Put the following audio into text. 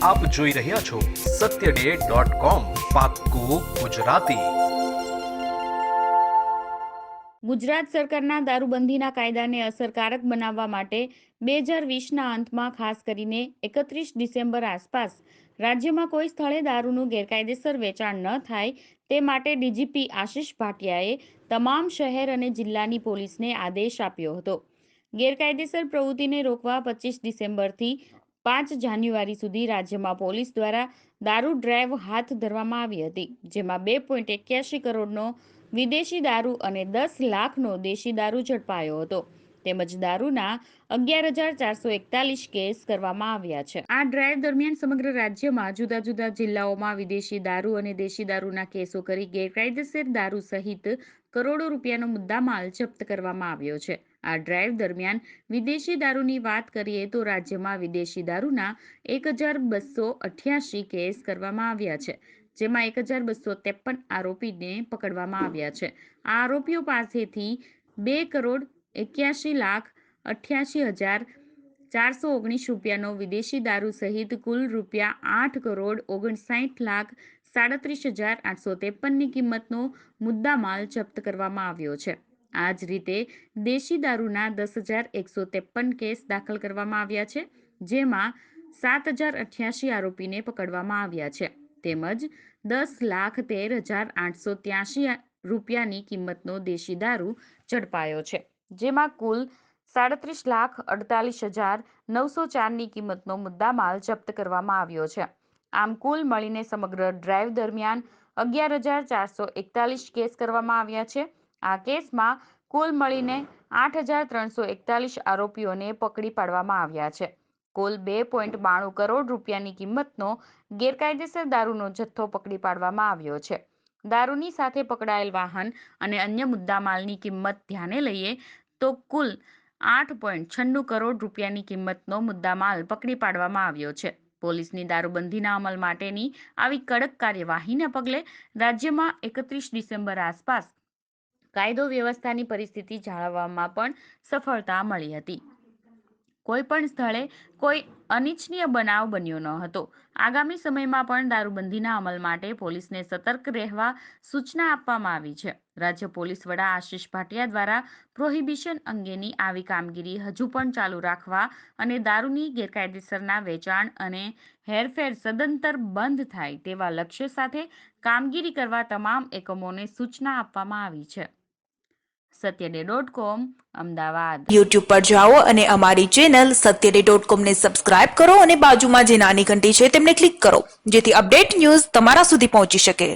આપ જોઈ રહ્યા છો satyday.com પાક્કું ગુજરાતી। ગુજરાત સરકારના દારૂબંધીના કાયદાને અસરકારક બનાવવા માટે 2020ના અંતમાં ખાસ કરીને 31 ડિસેમ્બર આસપાસ રાજ્યમાં કોઈ સ્થળે દારૂનું ગેરકાયદેસર વેચાણ ન થાય તે માટે ડીજીપી આશિષ ભાટિયાએ તમામ શહેર અને જિલ્લાની પોલીસને આદેશ આપ્યો હતો। ગેરકાયદેસર પ્રવૃત્તિને રોકવા 25 ડિસેમ્બરથી 5 જાન્યુઆરી સુધી રાજ્યમાં પોલીસ દ્વારા દારૂ ડ્રાઈવ હાથ ધરવામાં આવી હતી, જેમાં 2.81 કરોડનો વિદેશી દારૂ અને 10 લાખનો દેશી દારૂ ઝડપાયો હતો, તેમજ દારૂના 11,441 કેસ કરવામાં આવ્યા છે। આ ડ્રાઈવ દરમિયાન સમગ્ર રાજ્યમાં જુદા જુદા જિલ્લાઓમાં વિદેશી દારૂ અને દેશી દારૂના કેસો કરી ગેરકાયદેસર દારૂ સહિત કરોડો રૂપિયાનો મુદ્દામાલ જપ્ત કરવામાં આવ્યો છે। આ ડ્રાઈવ દરમિયાન વિદેશી દારૂની વાત કરીએ તો રાજ્યમાં વિદેશી દારૂના 1,288 કેસ કરવામાં આવ્યા છે, જેમાં 1,253 આરોપીને પકડવામાં આવ્યા છે। આ આરોપીઓ પાસેથી 2,81,88,419 રૂપિયાનો વિદેશી દારૂ સહિત કુલ રૂપિયા 8,59,37,853ની કિંમતનો મુદ્દામાલ જપ્ત કરવામાં આવ્યો છે। આ જ રીતે દેશી દારૂના 10,153 કેસ દાખલ કરવામાં આવ્યા છે, જેમાં 7,088 આરોપીને પકડવામાં આવ્યા છે, તેમજ 10,13,883 રૂપિયાની કિંમતનો દેશી દારૂ ઝડપાયો છે, જેમાં કુલ 37,48,904ની કિંમતનો મુદ્દામાલ જપ્ત કરવામાં આવ્યો છે। આમ કુલ મળીને સમગ્ર ડ્રાઈવ દરમિયાન 11,441 કેસ કરવામાં આવ્યા છે। આ કેસમાં કુલ મળીને 8,341 આરોપીઓને પકડી પાડવામાં આવ્યા છે। કુલ 2.92 કરોડ રૂપિયાની કિંમતનો ગેરકાયદેસર દારૂનો જથ્થો પકડી પાડવામાં આવ્યો છે। દારૂની સાથે પકડાયેલ વાહન અને અન્ય મુદ્દામાલની કિંમત ધ્યાને લઈએ તો કુલ 8.96 કરોડ રૂપિયાની કિંમતનો મુદ્દામાલ પકડી પાડવામાં આવ્યો છે। પોલીસની દારૂબંધીના અમલ માટેની આવી કડક કાર્યવાહીના પગલે રાજ્યમાં 31 ડિસેમ્બર આસપાસ કાયદો વ્યવસ્થાની પરિસ્થિતિ જાળવવામાં પણ સફળતા મળી હતી। કોઈ પણ સ્થળે કોઈ અનિચ્છનીય બનાવ બન્યો ન હતો। આગામી સમયમાં પણ દારૂબંધીના અમલ માટે પોલીસને સતર્ક રહેવા સૂચના આપવામાં આવી છે। રાજ્ય પોલીસ વડા આશિષ ભાટિયા દ્વારા પ્રોહિબિશન અંગેની આવી કામગીરી હજુ પણ ચાલુ રાખવા અને દારૂની ગેરકાયદેસરના વેચાણ અને હેરફેર સદંતર બંધ થાય તેવા લક્ષ્ય સાથે કામગીરી કરવા તમામ એકમોને સૂચના આપવામાં આવી છે। satyday.com અમદાવાદ। YouTube પર જાઓ અને અમારી ચેનલ satyday.com ને સબસ્ક્રાઇબ કરો અને બાજુમાં જે નાની ઘંટી છે તેમને ક્લિક કરો, જેથી અપડેટ ન્યૂઝ તમારા સુધી પહોંચી શકે।